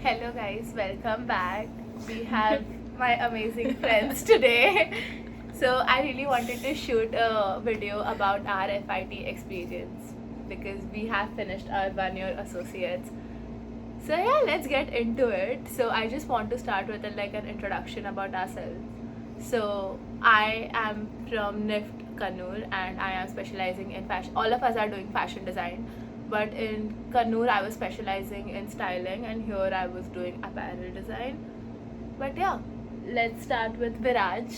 Hello guys, welcome back. We have my amazing friends today. So I really wanted to shoot a video about our FIT experience because we have finished our 1 year associates. So yeah, let's get into it. So I just want to start with an introduction about ourselves. So I am from NIFT Kannur and I am specializing in fashion. All of us are doing fashion design, but in Kannur I was specializing in styling and here I was doing apparel design. But yeah, let's start with Viraj.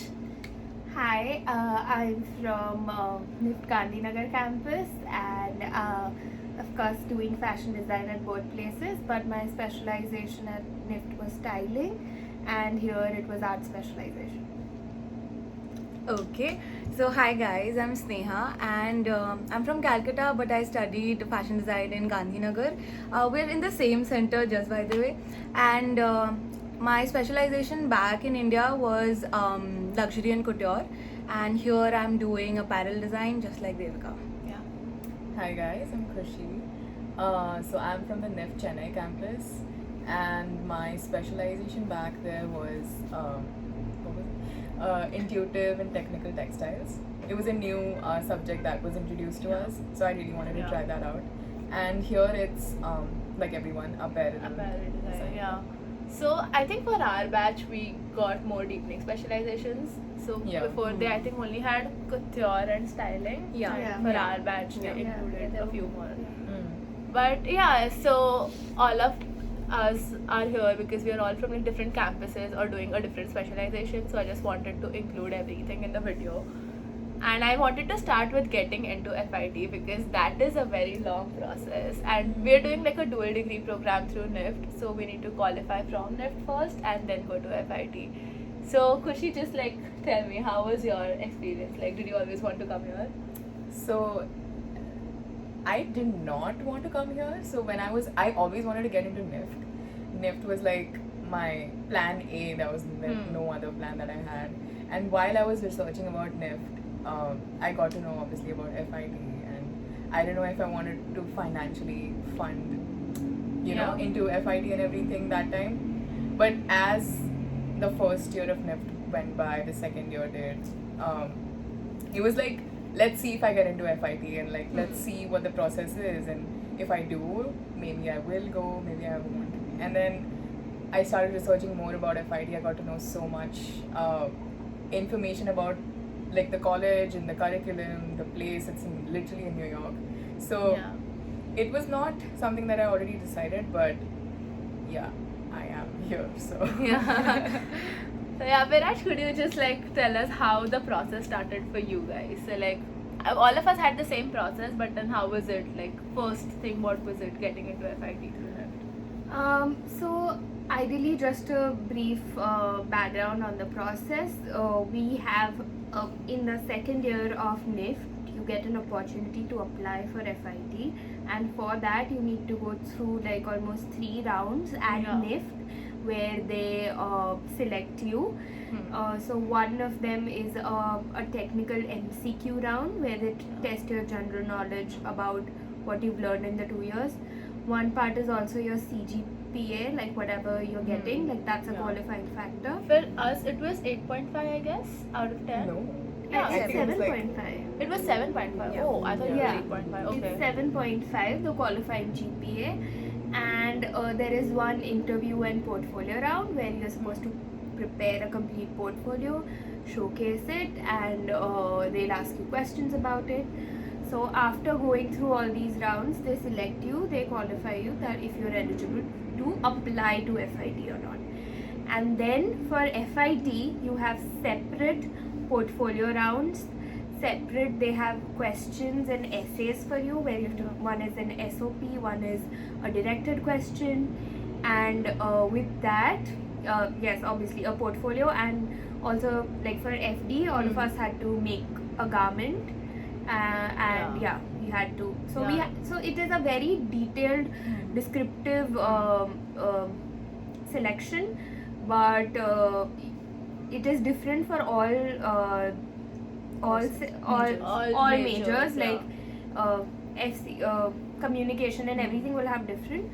Hi, I'm from NIFT Gandhinagar campus and of course doing fashion design at both places, but my specialization at NIFT was styling and here it was art specialization. Okay, so hi guys, I'm Sneha and I'm from Calcutta, but I studied fashion design in Gandhinagar. We're in the same center, just by the way, and my specialization back in India was luxury and couture, and here I'm doing apparel design, just like Devika. Yeah. Hi guys, I'm Khushi. So I'm from the NIFT Chennai campus, and my specialization back there was intuitive and technical textiles. It was a new subject that was introduced to us, so I really wanted to Yeah. try that out. And here it's like everyone, apparel. Apparel design, yeah. So I think for our batch we got more deepening specializations. So Yeah. before they I think only had couture and styling. Yeah. And Yeah. for Yeah. our batch they Yeah. included Yeah. a few more. Mm. But yeah, so all of us are here because we are all from different campuses or doing a different specialization. So I just wanted to include everything in the video. And I wanted to start with getting into FIT because that is a very long process. And we're doing like a dual degree program through NIFT. So we need to qualify from NIFT first and then go to FIT. So Khushi, just tell me, how was your experience? Like, did you always want to come here? So I did not want to come here. So I always wanted to get into NIFT. NIFT was like my plan A. There was no other plan that I had. And while I was researching about NIFT, I got to know obviously about FIT, and I didn't know if I wanted to financially fund, Yeah. into FIT and everything that time. But as the first year of NIFT went by, the second year did, it was like, let's see if I get into FIT and let's see what the process is, and if I do, maybe I will go, maybe I won't. And then I started researching more about FIT. I got to know so much information about like the college and the curriculum, the place. It's literally in New York. So Yeah. it was not something that I already decided, but yeah, I am here. So Yeah. So yeah, Viraj, could you just tell us how the process started for you guys? So all of us had the same process, but then how was it? Like first thing, what was it getting into FIT through NIFT? So ideally, just a brief background on the process. We have in the second year of NIFT, you get an opportunity to apply for FIT, and for that you need to go through like almost 3 rounds at Yeah. NIFT where they select you. So one of them is a technical MCQ round where they test your general knowledge about what you've learned in the 2 years. One part is also your CGPA, like whatever you're getting, like that's a Yeah. qualifying factor. For us, it was 8.5, I guess, out of 10. no. Yeah, I It's think it was like 7.5. It was 7.5. Yeah. Oh, I thought Yeah. it was 8.5. Okay. It's 7.5, the qualifying GPA, and there is one interview and portfolio round where you're supposed to prepare a complete portfolio, showcase it, and they'll ask you questions about it. So after going through all these rounds, they select you, they qualify you that if you're eligible to apply to FIT or not. And then for FIT, you have separate portfolio rounds. Separate, they have questions and essays for you where you have to, one is an SOP, one is a directed question, and with that, yes, obviously a portfolio, and also like for FD, all of us had to make a garment, and yeah, we had to. So Yeah. so it is a very detailed, descriptive selection, but it is different for all majors, majors, like FC communication and everything will have different,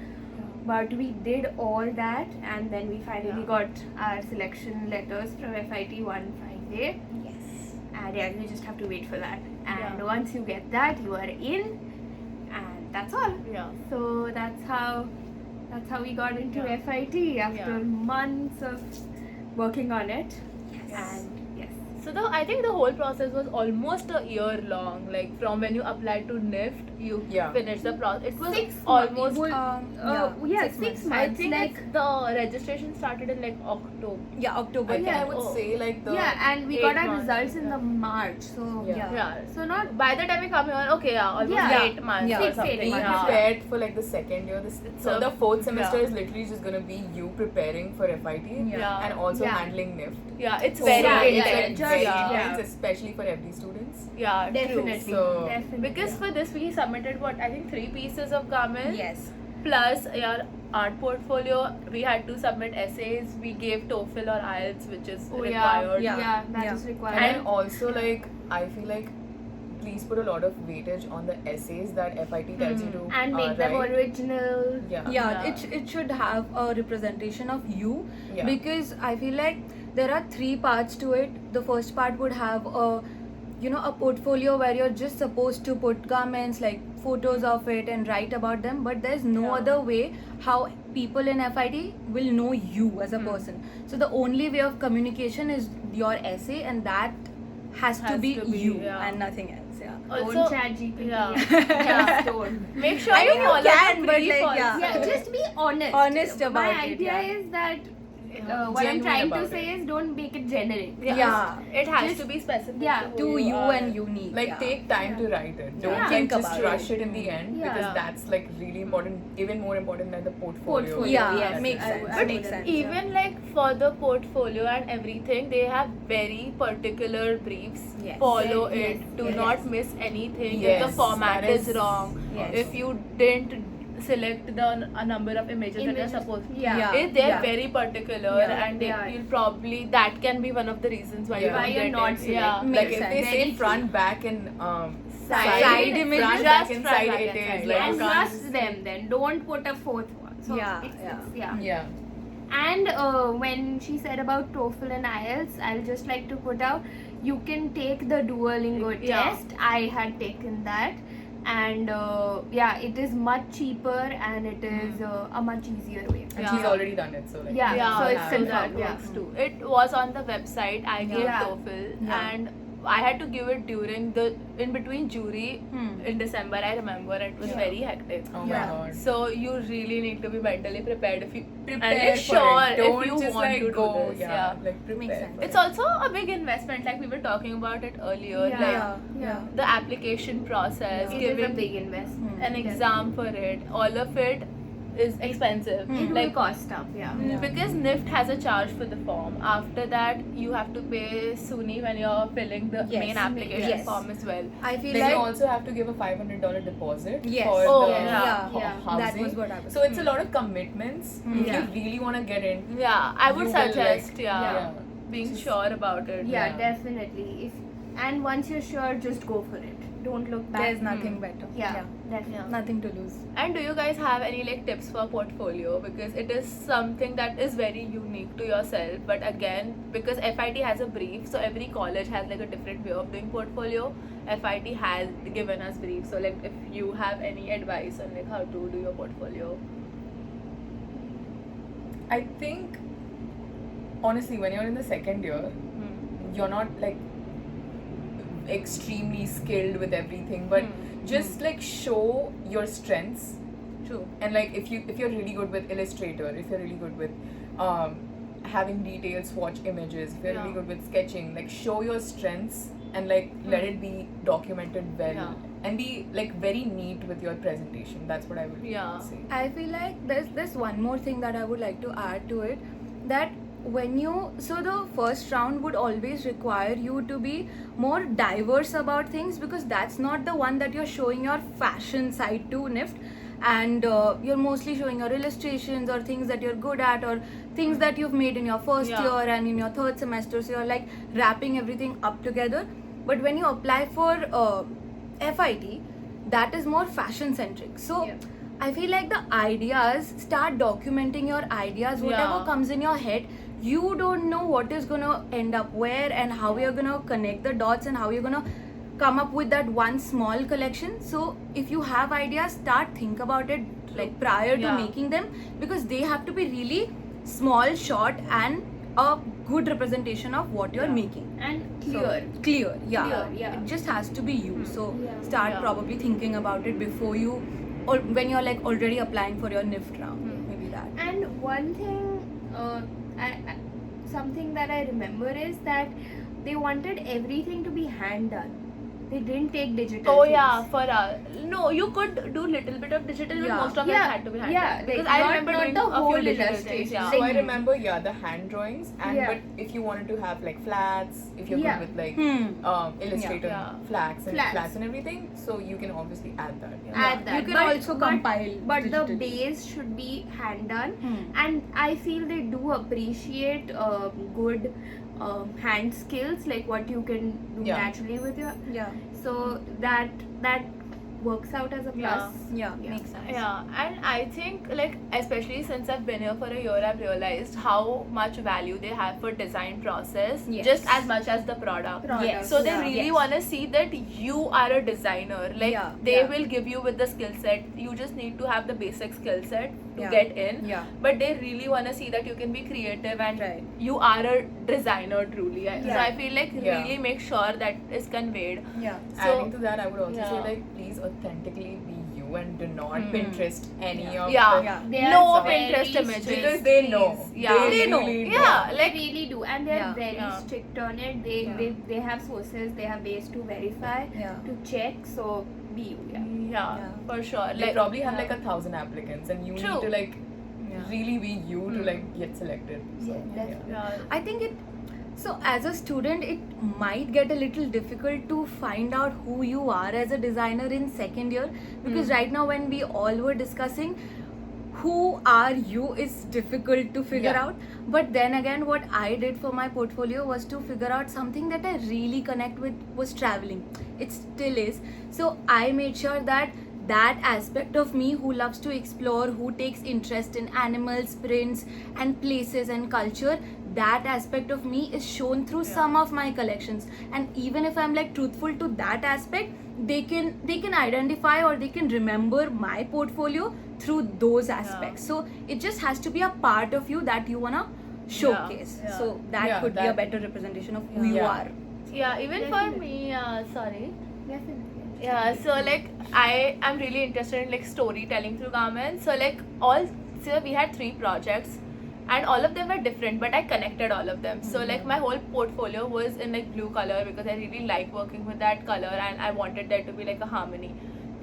But we did all that, and then we finally Yeah. got our selection letters from FIT one Friday. Yes. And yeah, you just have to wait for that. And Yeah. once you get that, you are in, and that's all. Yeah. So that's how we got into Yeah. FIT after Yeah. months of working on it. Yes. And yes. So I think the whole process was almost a year long. Like from when you applied to NIFT, you Yeah. finished the process. It was 6 almost. months. Yeah, 6 months. I months. think Like the registration started in like October. Yeah, October. I Yeah, would oh. say like the yeah, and we 8 got our months, results in yeah. the March. So Yeah. Yeah. So not By the time we come here, okay, yeah, almost Yeah. 8 months Yeah. or 6, 8 something. we months. Yeah. prepared for like the second year. So So, the fourth semester yeah. is literally just gonna be you preparing for FIT Yeah. and also Yeah. handling NIFT. Yeah, it's So very Yeah, it's yeah, like yeah. very yeah. intense, especially for FD students. Yeah, definitely, true. So- definitely. Because for this we submitted what I think 3 pieces of garment Yes. plus your art portfolio. We had to submit essays. We gave TOEFL or IELTS, which is Oh, required. yeah, that Yeah. is required. And then also like I feel like please put a lot of weightage on the essays that FIT tells you to and make them write. original. Yeah. Yeah, Yeah. it should have a representation of you, Yeah. because I feel like there are 3 parts to it. The first part would have a portfolio where you're just supposed to put garments, like photos of it, and write about them, but there's no Yeah. other way how people in FIT will know you as a person. So the only way of communication is your essay, and that has to Has be to be, you yeah. and nothing else. Yeah. Also, Don't chat GPT. yeah. Yeah. Don't. make sure I you mean, you follow can, the but, brief like, also. yeah. Yeah, just be honest. Honest about My it, idea yeah. is that Yeah. what I'm Genuine trying to about say it. is don't make it generic. Yeah. It has Just- to be specific. yeah, To who you are. and unique. Like yeah. take time to write it. Don't Yeah. Think just about rush it. it in the end Yeah. because that's like really important, even more important than the portfolio. Portfolio, Yeah, yes. makes I sense. would- But makes sense. even like for the portfolio and everything, they have very particular briefs. Yes. Follow Yes, it. Do yes. not miss anything. Yes, if the format that is is- wrong, Yes. if you didn't select a number of images that you're Images. supposed to. Yeah. They're Yeah. very particular, Yeah. and Yeah. you'll probably that can be one of the reasons why Yeah. you don't Why you're get not it. selecting. Yeah. Makes Like if they sense. say Very front, back, and Side images? front, Just back, and front, side back, it and is side. like And you can't trust just- them then. Don't put a fourth one. So Yeah, it's yeah. Yeah. And when she said about TOEFL and IELTS, I'll just like to put out, you can take the Duolingo Yeah. test. I had taken that, and yeah, it is much cheaper and it is a much easier way. And Yeah. she's already done it, so like Yeah. Yeah, so it's so that confirmed, yeah. works too. It was on the website. I gave Yeah. TOEFL, Yeah. and I had to give it during in between jury Hmm. in December. I remember it was Yeah. very hectic. Oh Yeah. my god. So you really need to be mentally prepared if you Prepare and make for sure it. if Don't you just want like to go. do this. Yeah. Yeah. Like prepare. Makes sense. for It's it. also a big investment. Like we were talking about it earlier. Yeah. Like Yeah. the application process, Yeah. It is a giving big investment. Hmm. an exam for it, all of it is expensive. Hmm. It will Like cost up, yeah. Yeah. because NIFT has a charge for the form. After that, you have to pay SUNY when you're filling the Yes. main application Yes. form as well. I feel Then you like also have to give a $500 deposit Yes. for Oh, the yeah. Yeah. housing. that was what I was. So it's a lot of commitments. Hmm. If Yeah. you really want to get in, Yeah, I would You will, like, suggest yeah. being Just- sure about it. Yeah, Yeah. definitely. And once you're sure, just go for it. Don't look back. There's nothing better. Yeah, definitely. Yeah. Nothing to lose. And do you guys have any like tips for portfolio? Because it is something that is very unique to yourself. But again, because FIT has a brief, so every college has like a different way of doing portfolio. FIT has given us brief. So like if you have any advice on like how to do your portfolio. I think honestly, when you're in the second year, you're not like extremely skilled with everything, but just like show your strengths. True. And like if you're really good with Illustrator, if you're really good with having detailed swatch images, if you're really Yeah. good with sketching, like show your strengths and like let it be documented well Yeah. and be like very neat with your presentation. That's what I would Yeah. say. I feel like there's one more thing that I would like to add to it, that when the first round would always require you to be more diverse about things, because that's not the one that you're showing your fashion side to NIFT, and you're mostly showing your illustrations or things that you're good at or things that you've made in your first Yeah. year and in your third semester, so you're like wrapping everything up together. But when you apply for FIT, that is more fashion centric. So Yeah. I feel like the ideas, start documenting your ideas, whatever Yeah. comes in your head. You don't know what is gonna end up where and how you're gonna connect the dots and how you're gonna come up with that one small collection. So if you have ideas, start think about it like prior to Yeah. making them, because they have to be really small, short, and a good representation of what you're Yeah. making. And So, clear. clear, yeah. Clear, yeah. It just has to be you. So Yeah. start Yeah. probably thinking about it before you, or when you're like already applying for your NIFT round. Maybe that. And one thing, something that I remember is that they wanted everything to be hand done. They didn't take digital. Oh things. yeah, for no, you could do little bit of digital, but Yeah. most of it Yeah, had to be hand yeah, done. Because like, I not- remember not doing the a few whole digital illustration. things. Yeah. So I Like- remember, the hand drawings, and Yeah. but if you wanted to have like flats, if you're Yeah. good with like Hmm. Illustrator Yeah. flats Flats. and everything, so you can obviously add that. Yeah. Add that. You can But- also but- compile. But the digitally. base should be hand done. Hmm. And I feel they do appreciate good hand skills, like what you can do Yeah. naturally with your. Yeah. So that works out as a plus. Yeah. Yeah. Makes sense. Yeah, and I think like especially since I've been here for a year, I've realized how much value they have for design process, Yes. just as much as the product. Product. So they Yeah. really Yes. want to see that you are a designer. Like Yeah. they Yeah. will give you with the skill set. You just need to have the basic skill set to Yeah. get in. Yeah. But they really want to see that you can be creative and Right. you are a designer truly. So Yeah. I feel like Yeah. really make sure that is conveyed. Yeah. So- Adding to that, I would also say Yeah. like please authentically be you and do not Hmm. Pinterest any of Yeah. the Yeah. They No are very Pinterest images. strict, because they know. please. Yeah. They know. really Yeah, They like really do, and they're Yeah. very Yeah. strict on it. They, Yeah. they have sources, they have ways to verify, Yeah. to check. So be you, yeah. yeah, Yeah. for sure. They Like probably have yeah. like 1,000 applicants, and you True. need to like Yeah. really be you to Hmm. like get selected. So, Yeah, definitely. Yeah. I think it. So as a student, it might get a little difficult to find out who you are as a designer in second year, because right now when we all were discussing who are you is difficult to figure Yeah. out. But then again, what I did for my portfolio was to figure out something that I really connect with was traveling. It still is. So I made sure that aspect of me who loves to explore, who takes interest in animals, prints, and places and culture, that aspect of me is shown through Yeah. some of my collections. And even if I'm like truthful to that aspect, they can identify or they can remember my portfolio through those aspects. So it just has to be a part of you that you wanna showcase. Yeah. So that Yeah, could be a that- better representation of who you Yeah. are. Yeah, even Definitely. for me, sorry. Definitely. Yeah, so like I am really interested in like storytelling through garments. So like so we had 3 projects and all of them were different, but I connected all of them. So like my whole portfolio was in like blue color because I really like working with that color and I wanted there to be like a harmony.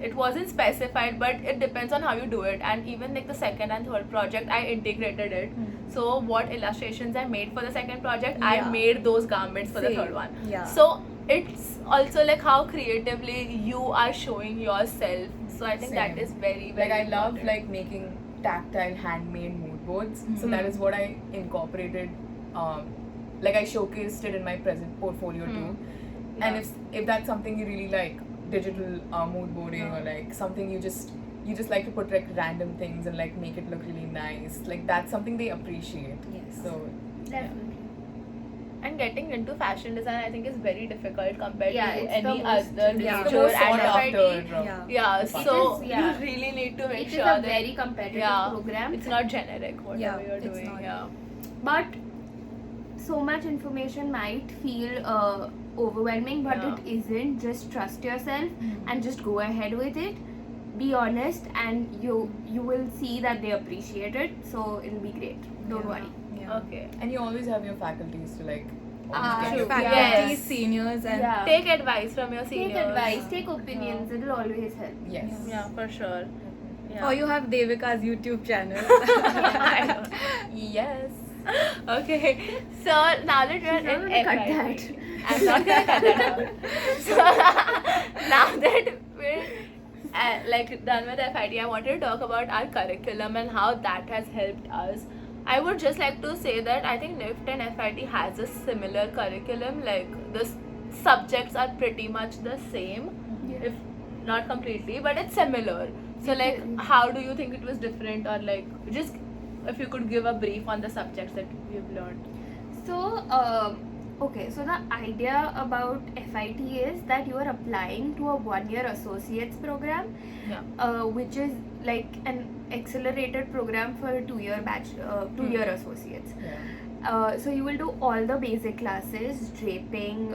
It wasn't specified, but it depends on how you do it. And even like the second and third project, I integrated it. So what illustrations I made for the second project, I Yeah. made those garments for the Same. third one. Yeah. So it's also like how creatively you are showing yourself. So I think that Same. is very, very Like I love important. like making tactile handmade mood boards. So Mhm. that is what I incorporated. Like I showcased it in my present portfolio too. Yeah. And if that's something you really like, digital mood boarding Yeah. or like something you just like to put like random things and like make it look really nice. Like that's something they appreciate. Yes. So Definitely. And getting into fashion design, I think, is very difficult compared Yeah, to it's any the most- other yeah. it's the major most sought and after. FIT. Yeah. Yeah, It so is, yeah. you really need to make It is sure a that very competitive yeah, program. it's not generic whatever Yeah, you're it's doing. not. Yeah. But so much information might feel overwhelming, but Yeah. it isn't. Just trust yourself Mhm. and just go ahead with it. Be honest, and you will see that they appreciate it. So it'll be great. Don't Yeah. worry. Yeah. Okay. And you always have your faculties to like Ah, always get true. your Faculty, Yes. seniors, and Yeah. Take advice from your seniors. Take advice, take opinions. It'll always help. Yes. Yeah, for sure. Yeah. or you have Devika's YouTube channel. I know. Yes. Okay, so now that we're She's not in gonna cut FIT, that. I'm not gonna cut that out. So now that we're like done with FIT, I wanted to talk about our curriculum and how that has helped us. I would just like to say that I think NIFT and FIT has a similar curriculum. Like the subjects are pretty much the same, if not completely, but it's similar. So like, how do you think it was different, or like, just if you could give a brief on the subjects that you've learned? So, okay, so the idea about FIT is that you are applying to a 1-year associates program, Yeah. which is like an accelerated program for a 2-year two-year associates. Yeah. So you will do all the basic classes: draping,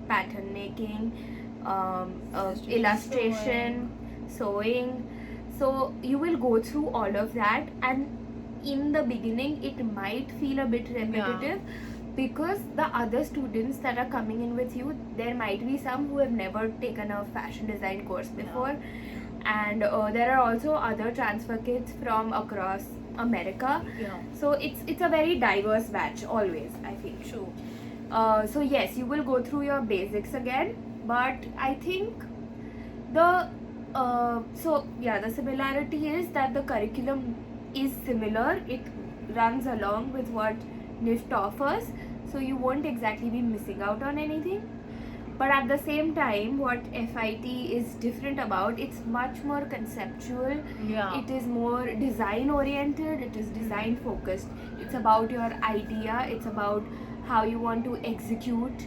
pattern making, illustration, sewing. So you will go through all of that, and in the beginning it might feel a bit repetitive because the other students that are coming in with you, there might be some who have never taken a fashion design course before, and there are also other transfer kids from across America. Yeah. So it's a very diverse batch always, I feel. True. So yes, you will go through your basics again, but I think the the similarity is that the curriculum is similar. It runs along with what NIFT offers, so you won't exactly be missing out on anything. But at the same time, what FIT is different about, it's much more conceptual. Yeah. It is more design oriented, it is design focused. It's about your idea, it's about how you want to execute.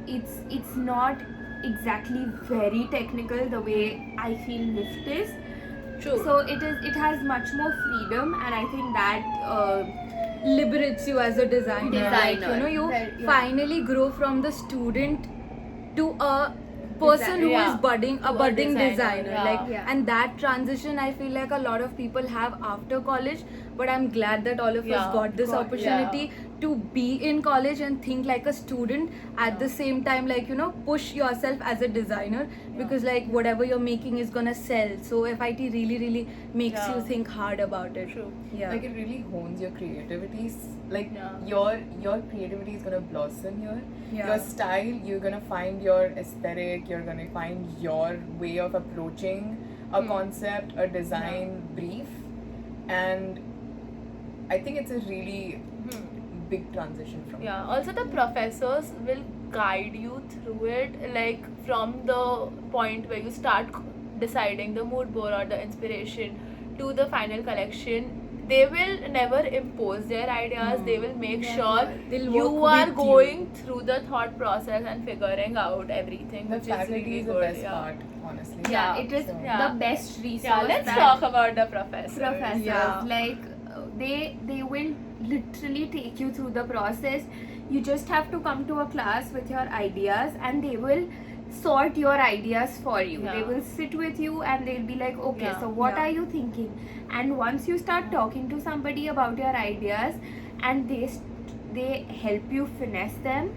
It's not exactly very technical the way I feel NIFT is. True. So it has much more freedom, and I think that Liberates you as a designer. Like, Designer. you Very- yeah. finally grow from the student to a person who is Yeah. budding, To a a budding designer, designer. yeah. Like, Yeah. and that transition I feel like a lot of people have after college. But I'm glad that all of us Yeah. got this Got- opportunity to be in college and think like a student at the same time, like, push yourself as a designer, because like whatever you're making is gonna sell. So FIT really makes Yeah. you think hard about it. True. Yeah. Like it really hones your creativity. Like Yeah. your creativity is gonna blossom here. Yeah. Your style, you're gonna find your aesthetic. You're gonna find your way of approaching a concept, a design brief, and I think it's a really big transition from. Yeah. Also, the professors will guide you through it, like from the point where you start deciding the mood board or the inspiration to the final collection. They will never impose their ideas. They will make sure They'll you work are with going through the thought process and figuring out everything, The which is faculty really is the good. best Yeah. part, honestly. yeah, it is So- Yeah. the best resource. Yeah. Let's that talk about the professors. professors Yeah. like they will literally take you through the process. You just have to come to a class with your ideas, and they will sort your ideas for you. Yeah. They will sit with you and they'll be like, okay, Yeah. so what Yeah. are you thinking? And once you start talking to somebody about your ideas, and they help you finesse them,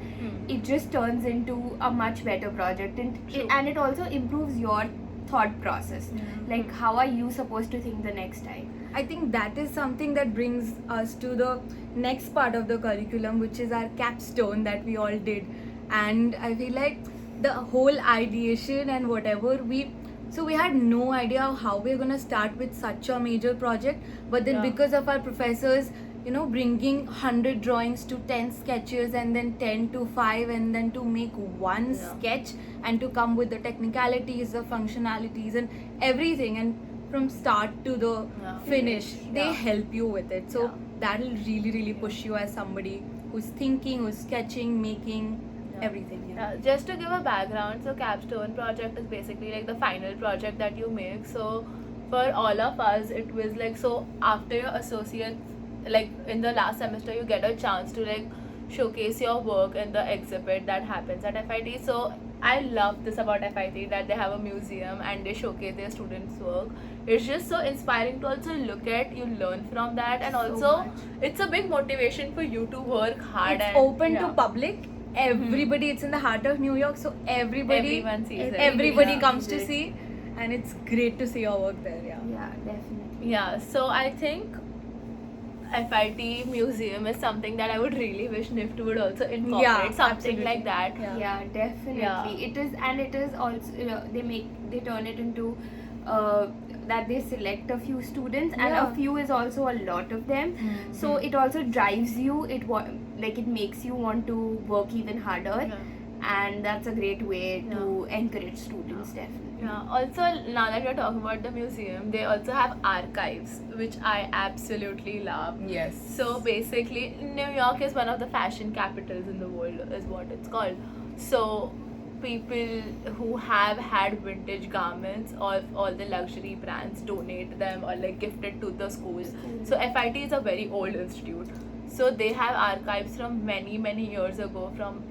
it just turns into a much better project, True. and it also improves your thought process. Like, how are you supposed to think the next time? I think that is something that brings us to the next part of the curriculum, which is our capstone that we all did. And I feel like the whole ideation and whatever we had no idea how we're gonna start with such a major project. But then Yeah. because of our professors, bringing 100 drawings to 10 sketches, and then 10 to 5, and then to make one Yeah. sketch, and to come with the technicalities, the functionalities, and everything, and from start to the Yeah. finish, they Yeah. help you with it. So Yeah. that'll really push you as somebody who's thinking, who's sketching, making everything. Yeah. Just to give a background, so capstone project is basically like the final project that you make. So for all of us, it was like, so after your associates, like in the last semester, you get a chance to like showcase your work in the exhibit that happens at FIT. So I love this about FIT, that they have a museum and they showcase their students' work. It's just so inspiring to also look at, you learn from that, and So also much. it's a big motivation for you to work hard. It's and open to yeah. public. Everybody, it's in the heart of New York, so Everyone sees it. everybody Yeah. comes to see, and it's great to see your work there. Yeah. Yeah, definitely. Yeah, so I think FIT museum is something that I would really wish NIFT would also incorporate, Yeah, something absolutely. like that. Yeah, definitely. Yeah. It is, and it is also they turn it into that they select a few students, and Yeah. a few is also a lot of them. So it also drives you. It makes you want to work even harder. Yeah. and that's a great way to encourage students, definitely. Yeah. Also, now that we're talking about the museum, they also have archives, which I absolutely love. Yes. So basically, New York is one of the fashion capitals in the world, is what it's called. So people who have had vintage garments of all the luxury brands donate them or like gift it to the schools. So FIT is a very old institute. So they have archives from many years ago from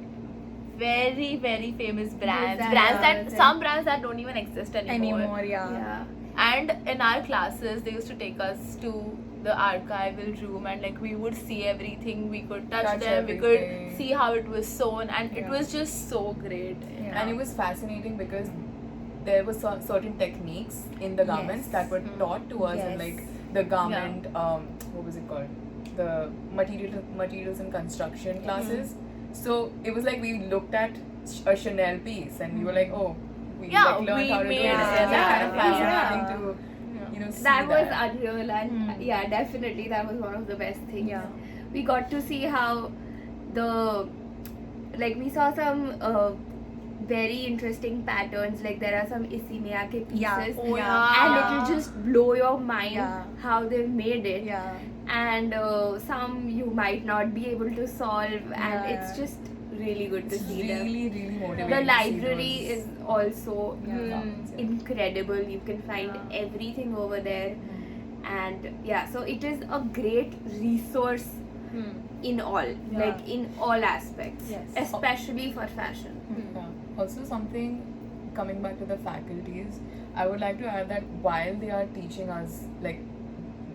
very famous brands. Designers Some brands that don't even exist Anymore, yeah. Yeah. And in our classes, they used to take us to the archival room, and like we would see everything. We could touch them. We everything. could see how it was sewn, and it Yeah. was just so great. And it was fascinating because there were certain techniques in the garments Yes. that were taught to us in Yes. like the garment what was it called, the materials and construction classes. So it was like we looked at a Chanel piece and we were like, oh, we Yeah, like learned we how to do made it. it. It was kind of Yeah. fascinating to see That was unreal, and Hmm. yeah, definitely that was one of the best things. Yeah. We got to see how we saw some very interesting patterns. Like there are some Issey Miyake pieces, Yeah. Oh, and yeah. it'll just blow your mind Yeah. how they've made it. Yeah. And some you might not be able to solve, and Yeah. it's just really good to It's see them. really motivating. The to see library those is also garments, yeah. incredible. You can find Yeah. everything over there, and yeah, so it is a great resource in all, like in all aspects, Yes. especially for fashion. Yeah. Also, something coming back to the faculties, I would like to add that while they are teaching us, like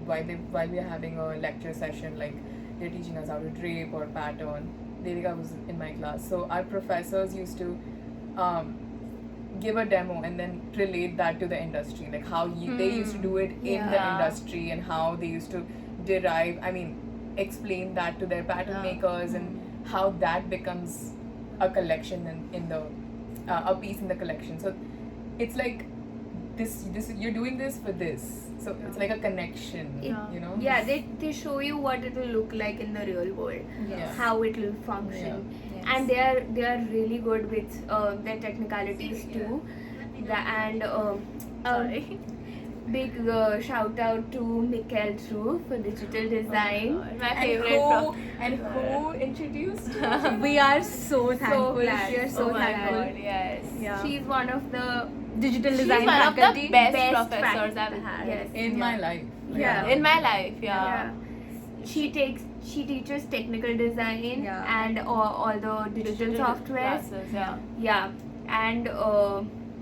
while we are having a lecture session, like they're teaching us how to drape or pattern. Devika was in my class, so our professors used to give a demo and then relate that to the industry, like how they used to do it in the Yeah. industry and how they used to derive. I mean, explain that to their pattern Yeah. makers and how that becomes a collection in the a piece in the collection. So it's like this you're doing this for this, so it's like a connection. It- You know. Yeah, they show you what it will look like in the real world, Yeah. how it will function, Yes. and they are really good with their technicalities too. And Sorry. big shout out to Mikkel True for digital design. My And favorite who introduced you? We are so thankful. glad. We are so Oh my thankful. god, yes. Yeah. She's one of the Digital She's design one of faculty. the best best professors I've faculty. had. Yes. In my life. Yeah. In my life, yeah. Yeah. She teaches technical design Yeah. and all the digital softwares. classes, yeah. Yeah, and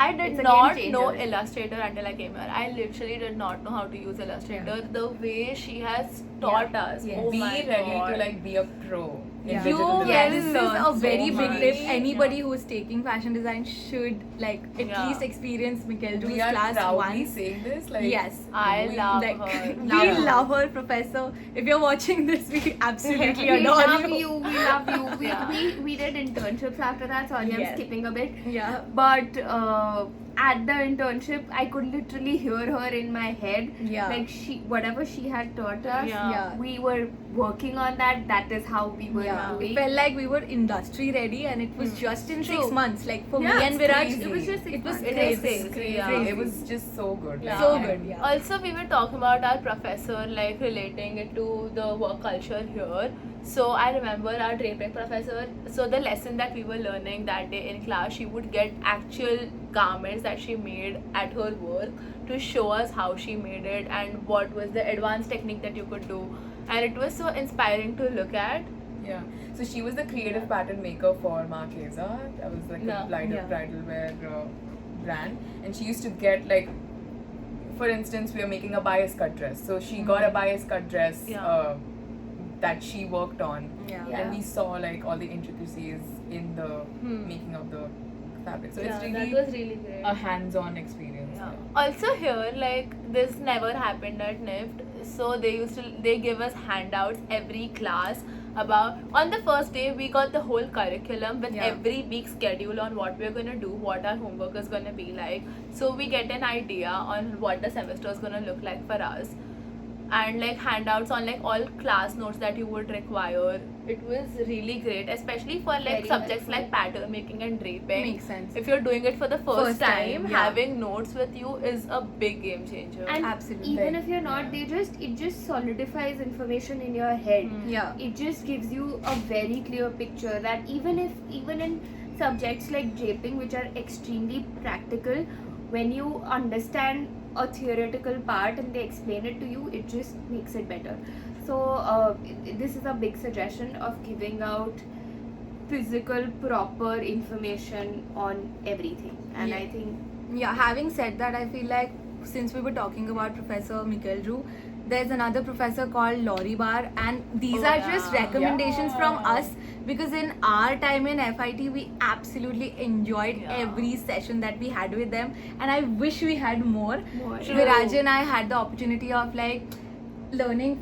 I It's did a not game know changer. Illustrator until I came here. I literally did not know how to use Illustrator. The way she has taught us. Yes. Oh Be my ready god. to like be a pro in Yeah. digital You design. This is learn a very so big much. tip. Anybody who's taking fashion design should like at Yeah. least experience Mikkel We Drew's are class proudly once. saying this. Like, Yes. I we love Like her. we Yeah. love her, Professor. If you're watching this, we absolutely we adore love you. you. We love you. Yeah. We did internships after that. Sorry, I'm Yes. skipping a bit. Yeah. But at the internship, I could literally hear her in my head. Yeah. Like whatever she had taught us, Yeah. we were working on that. That is how we were Yeah, it doing. felt like we were industry ready, and it was just in 6 True. months. Like for Yeah, me and it's Viraj, crazy. It was just 6 it was months. It is crazy. crazy, yeah. Crazy. It was just so good. Yeah. So good, yeah. Also, we were talking about our professor, like relating it to the work culture here. So I remember our draping professor. So the lesson that we were learning that day in class, she would get actual garments that she made at her work to show us how she made it and what was the advanced technique that you could do. And it was so inspiring to look at. Yeah. So she was the creative pattern maker for Marquesa. That was like Yeah. a bridal wear brand. And she used to get like, for instance, we are making a bias cut dress. So she got a bias cut dress Yeah. that she worked on. Yeah. Yeah. And we saw like all the intricacies in the Hmm. making of the fabric. So Yeah, it's that really was really great. a hands-on experience. Yeah. Also here, like this never happened at NIFT. So they give us handouts every class about. On the first day, we got the whole curriculum with Yeah. every week schedule on what we're gonna do, what our homework is gonna be like. So we get an idea on what the semester is gonna look like for us. and like handouts on like all class notes that you would require. It was really great, especially for like Very subjects helpful. like pattern making and draping. Makes sense. If you're doing it for the first First time, time, yeah. having notes with you is a big game changer. And Absolutely. even if you're not, Yeah. it just solidifies information in your head. Yeah. It just gives you a very clear picture that even in subjects like draping, which are extremely practical, when you understand a theoretical part and they explain it to you, it just makes it better. So this is a big suggestion of giving out physical proper information on everything. And Yeah. I think Yeah, having said that, I feel like since we were talking about Professor Mikhail Drew, there's another professor called Laurie Barr, and these Oh, are just yeah. recommendations from Yeah. us because in our time in FIT, we absolutely enjoyed Yeah. every session that we had with them, and I wish we had more. more. True. Viraj and I had the opportunity of like learning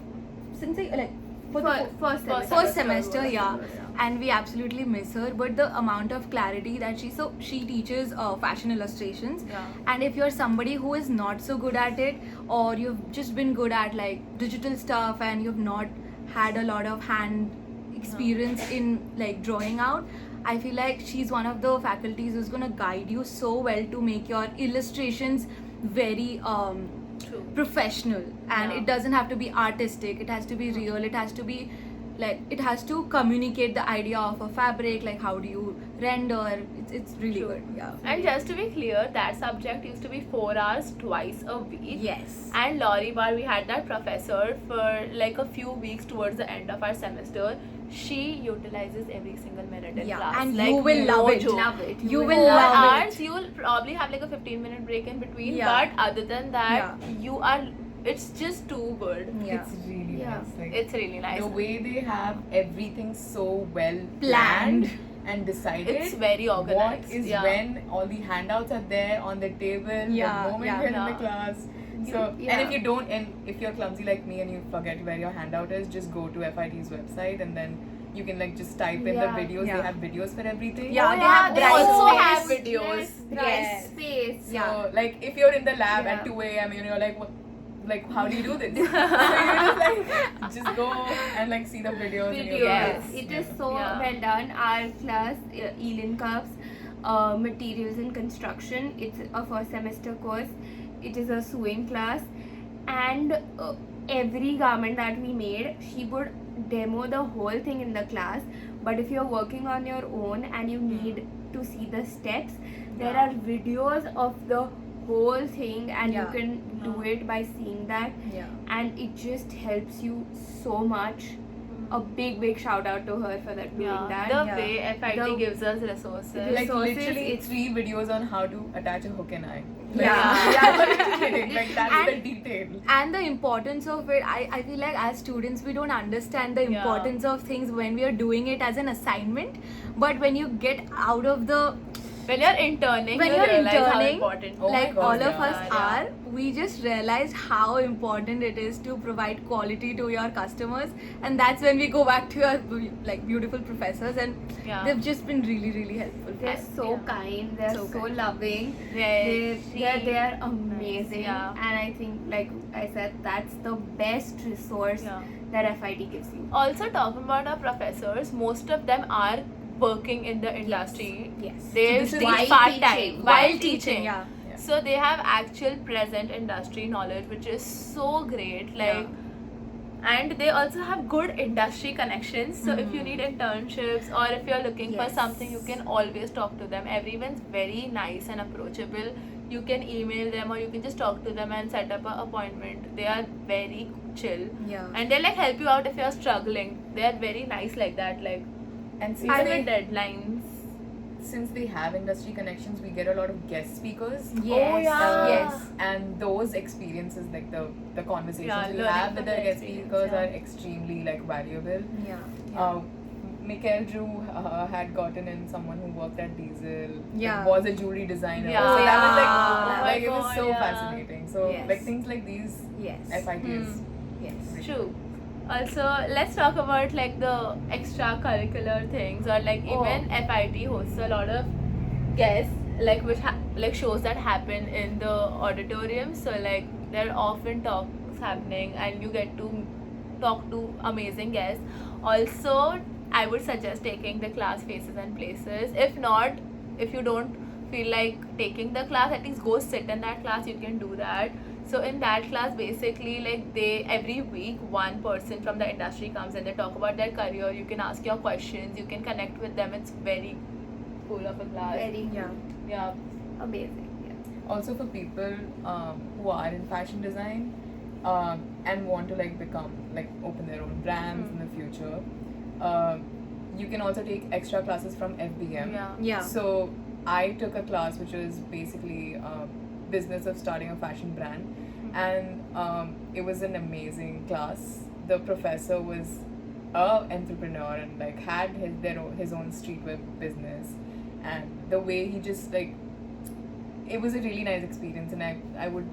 since like for the First semester. first semester, yeah. Yeah. And we absolutely miss her, but the amount of clarity that she teaches fashion illustrations, Yeah. and if you're somebody who is not so good at it, or you've just been good at like digital stuff and you've not had a lot of hand experience in like drawing out, I feel like she's one of the faculties who's going to guide you so well to make your illustrations very True. professional, and Yeah. it doesn't have to be artistic, it has to be real, it has to be like, it has to communicate the idea of a fabric, like how do you render, it's really True. good. Yeah. And just to be clear, that subject used to be 4 hours twice a week. Yes. And Laurie Barr, we had that professor for like a few weeks towards the end of our semester. She utilizes every single minute in Yeah, class. and like, you will no love it. joke. Love it. You will 4 love hours, it. you'll probably have like a 15-minute break in between. Yeah. But other than that, Yeah. you are. It's just too good. Yeah. It's really Yeah. nice. Like, It's really nice. the way they have everything so well Planned. and decided. It's very organized. What is yeah. when all the handouts are there on the table Yeah, the moment yeah. you're in Yeah. the class. So yeah. and if you don't, and if you're clumsy like me and you forget where your handout is, just go to FIT's website and then you can like just type in the Yeah. videos. Yeah. They have videos for everything. Yeah, Oh, they have they bright also space. have videos. Yes, bright Yes. space. So Yeah. like if you're in the lab Yeah. at 2 a.m. and you're like, what? Like how do you do this? So you just like just go and like see the videos. And you'll Videos. get It is so Yeah. well done. Our class, Elin Cups, Materials in Construction. It's a first semester course. It is a sewing class, and every garment that we made, she would demo the whole thing in the class. But if you're working on your own and you need to see the steps, there Yeah. are videos of the whole thing, and Yeah. you can do Yeah. it by seeing that, Yeah. and it just helps you so much. A big shout out to her for that doing Yeah. that. The Yeah. way FIT The- gives us resources. like resources, literally it's- 3 videos on how to attach a hook and eye. Yeah. yeah, I'm not even kidding. Like that's the And- detail. And the importance of it, I feel like as students we don't understand the Yeah. importance of things when we are doing it as an assignment, but when you get out of the When you're interning, when you you're realize how interning, important. Oh my like God, all of yeah. us are, we just realize how important it is to provide quality to your customers, and that's when we go back to your like beautiful professors, and Yeah. they've just been really helpful. They're so Yeah. kind. They're So so, kind. loving. They They're amazing. Yeah. And I think, like I said, that's the best resource Yeah. that FIT gives you. Also, talking about our professors, most of them are working in the industry. Yes. They So this is teach while part time teaching. while teaching. Yeah. Yeah. So they have actual present industry knowledge, which is so great. Like, and they also have good industry connections. So if you need internships or if you're looking for Yes. something, you can always talk to them. Everyone's very nice and approachable. You can email them or you can just talk to them and set up an appointment. They are very chill. Yeah. And they like help you out if you're struggling. They are very nice like that. Like, And since even they, with deadlines. since they have industry connections, we get a lot of guest speakers. Yes. Oh, yeah. Yes. And those experiences, like the conversations Yeah, we learning have from with the the guest experience, speakers yeah. are extremely like valuable. Yeah. Mikhail Drew had gotten in someone who worked at Diesel, like, Yeah. was a jewelry designer. Yeah. So that was like, Oh my like it was God, so yeah. fascinating. So Yes. like things like these, Yes. FIT is Yes. True. Also, let's talk about like the extracurricular things, or like even FIT hosts a lot of guests, like which like shows that happen in the auditorium. So like there are often talks happening, and you get to talk to amazing guests. Also, I would suggest taking the class Faces and Places. If not, if you don't feel like taking the class, at least go sit in that class. You can do that. So in that class, basically, like, they every week one person from the industry comes and they talk about their career. You can ask your questions, you can connect with them. It's very cool of a class. Very Yeah. amazing. Yeah. Also for people who are in fashion design and want to like become like open their own brands in the future, you can also take extra classes from FBM. Yeah. So I took a class which was basically business of starting a fashion brand, and it was an amazing class. The professor was a entrepreneur and like had his own streetwear business, and the way he just like, it was a really nice experience, and I would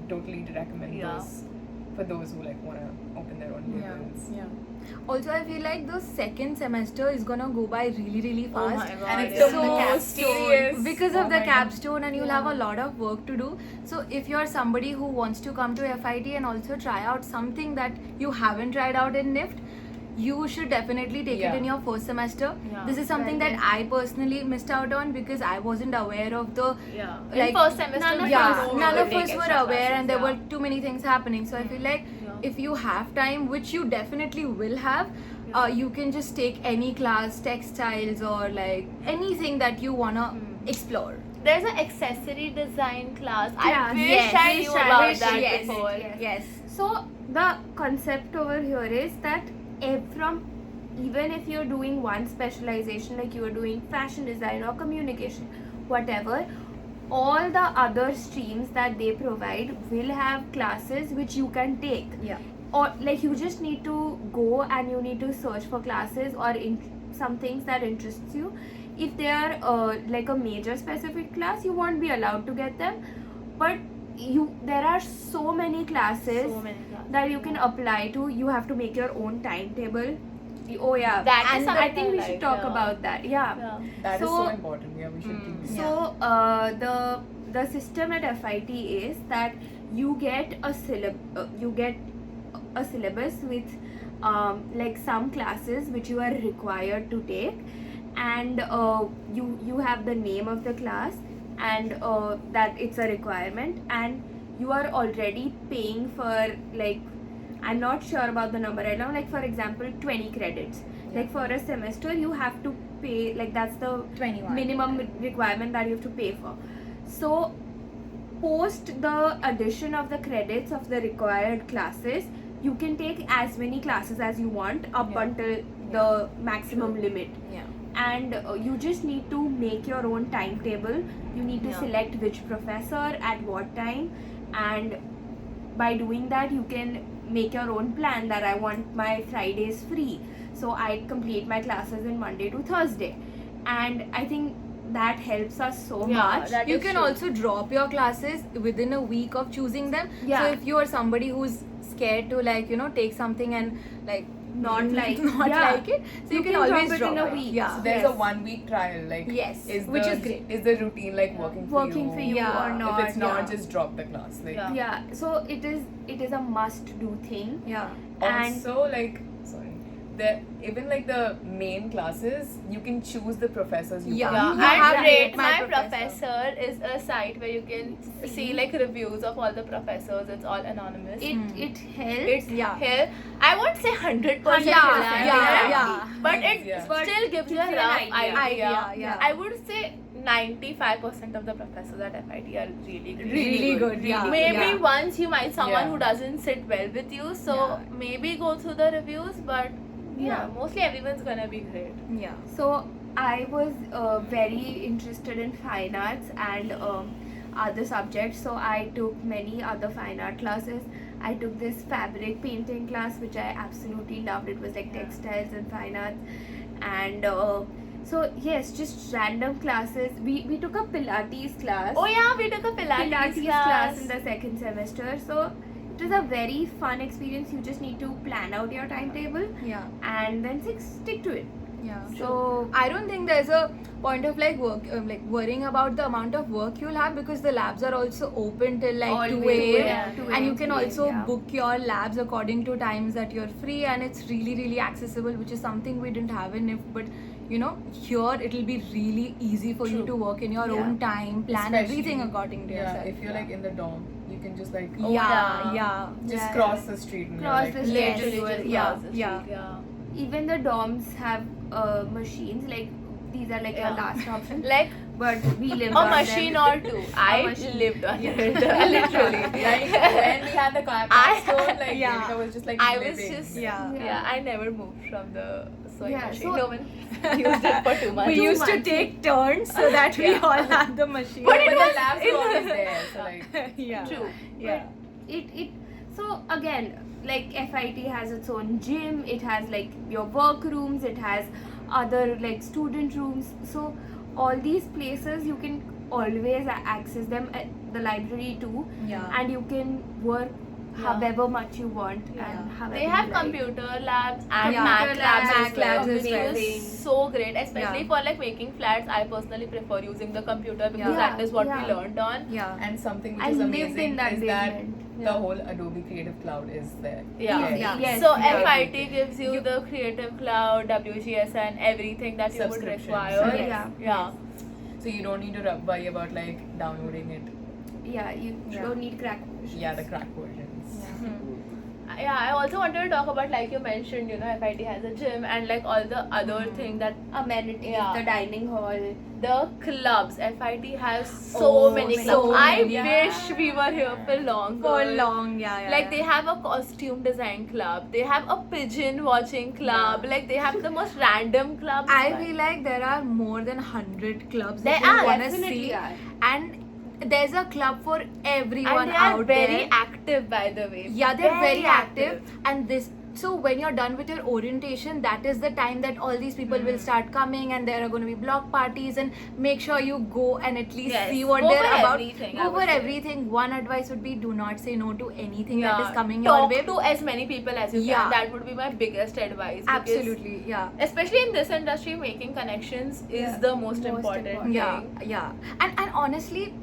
totally recommend Yeah. those for those who like want to open their own labels. Yeah. Also, I feel like the second semester is gonna go by really, really Oh fast. my god. And it's yeah. the most serious. Because Oh of the my God. capstone, and you'll have a lot of work to do. So if you're somebody who wants to come to FIT and also try out something that you haven't tried out in NIFT, you should definitely take Yeah. it in your first semester. Yeah. This is something Right. that I personally missed out on because I wasn't aware of the Yeah. Like, in first semester, none of we us don't know know none to of take us were extra aware, classes, and there yeah. were too many things happening. So I feel like Yeah. if you have time, which you definitely will have, you can just take any class, textiles or like anything that you wanna explore. There's an accessory design class. I Class, wish yes. I knew Wish I- about wish- that yes, before. yes. Yes. So the concept over here is that from even if you're doing one specialization, like you're doing fashion design or communication, whatever, all the other streams that they provide will have classes which you can take. Yeah. Or like you just need to go and you need to search for classes or some things that interests you. If they are like a major specific class, you won't be allowed to get them, but there are so many classes So many classes. that you can apply to. You have to make your own timetable. Oh yeah, That is and I something think we I should like, talk yeah. about that. Yeah. Yeah. That is So- so important. Yeah, we should do this. So the system at FIT is that you get a syllabus with like some classes which you are required to take, and you have the name of the class, and that it's a requirement, and you are already paying for, like, I'm not sure about the number right now, like for example 20 credits. Like for a semester you have to pay, like that's the 21. minimum requirement that you have to pay for. So post the addition of the credits of the required classes, you can take as many classes as you want up Yeah. until the maximum limit, Yeah. and you just need to make your own timetable. You need to Yeah. select which professor at what time, and by doing that you can make your own plan that I want my Fridays free, so I complete my classes in Monday to Thursday, and I think that helps us so Yeah, much. that You is can true. also drop your classes within a week of choosing them. Yeah. So if you are somebody who's scared to like take something and like Not like- not yeah. like it, so you, You can can drop always it in drop a week. Yeah. So there's Yes. a 1 week trial, like Yes, is which the, is great. Is the routine like working For you Yeah. or not? If it's not, yeah. just drop the class. Like Yeah. Yeah, so it is a must do thing. Yeah. And also like sorry, even like the main classes, you can choose the professors you Yeah. want. Yeah, You have and to Rate rate My my Professor is a site where you can see like reviews of all the professors. It's all anonymous. it helps. It's Yeah. here. I won't say 100%. Yeah, reliable, yeah. But it Yeah. still gives you a gives you an rough idea. idea. Yeah. I would say 95% of the professors at FIT are really good. Really good, yeah. Maybe Yeah. once you might someone Yeah. who doesn't sit well with you, so Yeah. maybe go through the reviews. But yeah, Yeah. mostly everyone's gonna be great. Yeah. So I was very interested in fine arts and other subjects, so I took many other fine art classes. I took this fabric painting class which I absolutely loved. It was like textiles and fine arts, and so yes, just random classes. We took a Pilates class. Oh yeah, we took a Pilates, class in the second semester, so it was a very fun experience. You just need to plan out your timetable Yeah. and then stick to it. Yeah. So I don't think there's a point of like worrying about the amount of work you'll have, because the labs are also open till like 2 always, a.m. yeah, 2 and you a.m., can 3 a.m., also yeah. book your labs according to times that you're free, and it's really accessible, which is something we didn't have in NIFT. But you know, here it'll be really easy for you True. to work in your Yeah. own time, plan Especially- everything according to Yeah, yourself. if you're like in the dorm, you can just like yeah. just Yeah. cross the street and Cross you're the like, street. Literally Yes, just yeah, cross the street, yeah. even the dorms have machines, like these are like Yeah. a last option. Like But we live a on machine them. or two. I machine. lived on it. Literally. like when we had the capstone, like Yeah. Devika was just like I was living. just Yeah. yeah. I never moved from the sewing Yeah, machine. so- No one used it for 2 months. We used to months. take turns so that we all had the machine. But But it the was- labs it were always was- there, so like yeah. True. Yeah. It so again, like FIT has its own gym, it has like your workrooms, it has other like student rooms. So all these places you can always access them at the library too, Yeah. and you can work Yeah. however much you want Yeah. and however They have you like. computer labs and Yeah. math Computer labs labs, as well, labs as which well. is so great, especially Yeah. for like making flats. I personally prefer using the computer because Yeah. that is what we Yeah. learned on. Yeah. and something which I is lived amazing in that is that basement. the whole Adobe Creative Cloud is there. Yeah. Easy, Yeah. yes, So yeah. FIT gives you the Creative Cloud, WGS, and everything that you would Subscriptions. require. Yes. Yeah. Yeah. So you don't need to worry about like downloading it. Yeah, you Yeah. don't need crack. Yeah, the crack versions. Yeah, I also wanted to talk about, like you mentioned, you know, FIT has a gym and like all the other thing that Amenities, Yeah. the dining hall. the clubs. FIT has so Oh, many so clubs. I many. wish we were here for longer. For long, yeah. Like they have a costume design club, they have a pigeon watching club, Yeah. like they have the most random clubs. I feel like there are more than 100 clubs There that you are, want to definitely see, are. and there's a club for everyone and they are out very there. active, by the way. Yeah, they're very active. And this, so when you're done with your orientation, that is the time that all these people will start coming, and there are going to be block parties, and make sure you go and at least Yes, see what go they're for about. everything, I Go would for say. everything. One advice would be, do not say no to anything that Yeah. is coming Talk your way. to as many people as you Yeah. can. That would be my biggest advice. because Absolutely, yeah. especially in this industry, making connections is Yeah. the most Most important important. Yeah, thing. yeah. And honestly,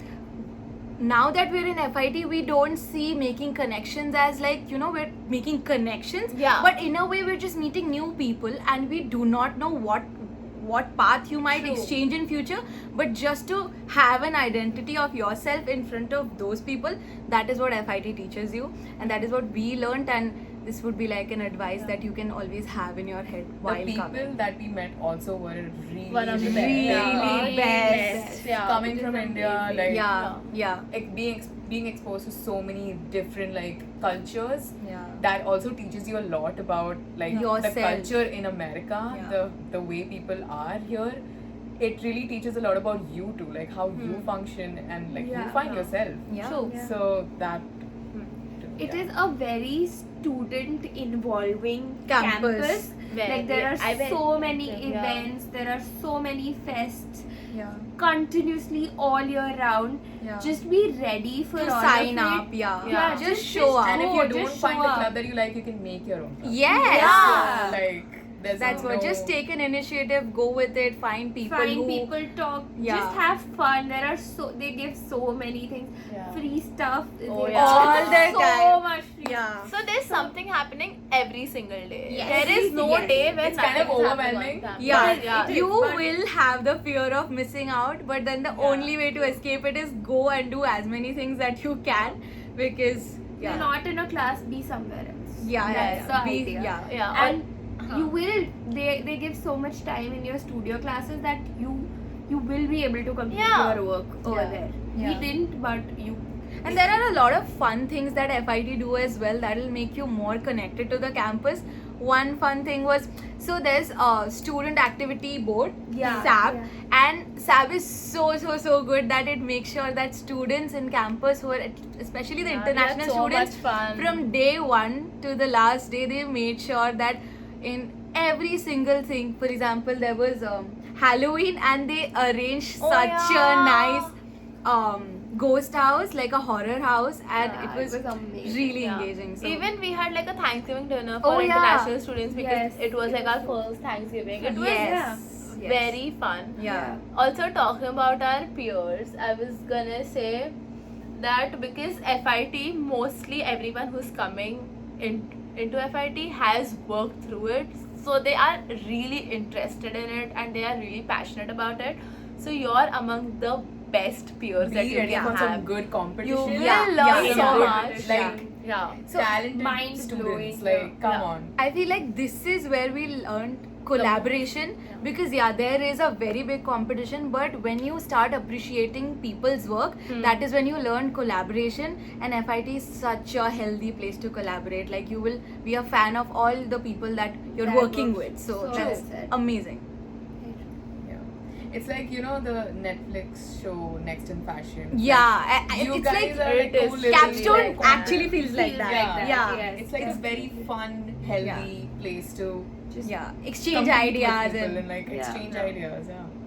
now that we're in FIT, we don't see making connections as like, you know, we're making connections. Yeah. But in a way, we're just meeting new people, and we do not know what path you might True. exchange in future. But just to have an identity of yourself in front of those people, that is what FIT teaches you, and that is what we learnt. And this would be like an advice that you can always have in your head while The people coming. that we met also were really One of the best. Really Yeah. best. Yeah. Coming It is from India, amazing. like Yeah. like being exposed to so many different like cultures, Yeah. that also teaches you a lot about like Yourself. the culture in America, Yeah. the way people are here. It really teaches a lot about you too, like how you function and like Yeah. you find yourself. Yeah. True. Yeah. So that It is a very student involving Campus. campus. Very. Like there are I bet- so many Yeah. events, there are so many fests Yeah. continuously all year round. Yeah. Just be ready for to all sign of up, it. yeah. Yeah. Just show up. and if go, you don't just find show the up. club that you like, you can make your own club. Yes. Yeah. Like there's That's what. no, Just take an initiative, go with it, find people Find who. people, talk, Yeah. just have fun. There are they give so many things, Yeah. free stuff. Oh, They yeah. All the so time. much free. Yeah. So there's something happening every single day. Yes. There is no Yes. day when It's kind of nothing is happening on overwhelming. campus. Yeah, yeah. is, you but- will have the fear of missing out, but then the Yeah. only way to escape it is go and do as many things that you can, because You're not in a class, be somewhere else. yeah, That's yeah, the be, idea. yeah. Yeah. And you will they give so much time in your studio classes that you will be able to complete Yeah. your work over Yeah. there. Yeah. We didn't, but you. And there are a lot of fun things that FIT do as well that will make you more connected to the campus. One fun thing was, so there's a student activity board, Yeah, SAB, yeah. and SAB is so good that it makes sure that students in campus who are, especially the Yeah, we had international so students, much fun. from day one to the last day, they made sure that in every single thing, for example, there was Halloween, and they arranged Oh, such yeah. a nice ghost house, like a horror house, and Yeah, it was amazing. really Yeah. engaging. So Even we had like a Thanksgiving dinner for Oh, yeah. international students because Yes, it was it like was our so- first Thanksgiving. It was Yes. very fun. yeah. Also talking about our peers, I was gonna say that because FIT, mostly everyone who's coming into FIT has worked through it, so they are really interested in it and they are really passionate about it. So you're among the best peers that Be you ready can for some have. good You competition. will Yeah, learn yeah, so yeah. much. Like Yeah. So, talented mind-blowing, students. Like, come yeah. on. I feel like this is where we learned collaboration, because there is a very big competition, but when you start appreciating people's work, that is when you learn collaboration. And FIT is such a healthy place to collaborate. Like, you will be a fan of all the people that you're That working works with, so so that's well said. amazing. Yeah. It's like, you know, the Netflix show Next in Fashion. Yeah, You it's guys like are like it is two little Capstone like that. actually feels like Feels that. like that. Yeah, Yes. It's like a very fun, healthy place to yeah, exchange compete with ideas people and and like Yeah. exchange Yeah. ideas. Yeah.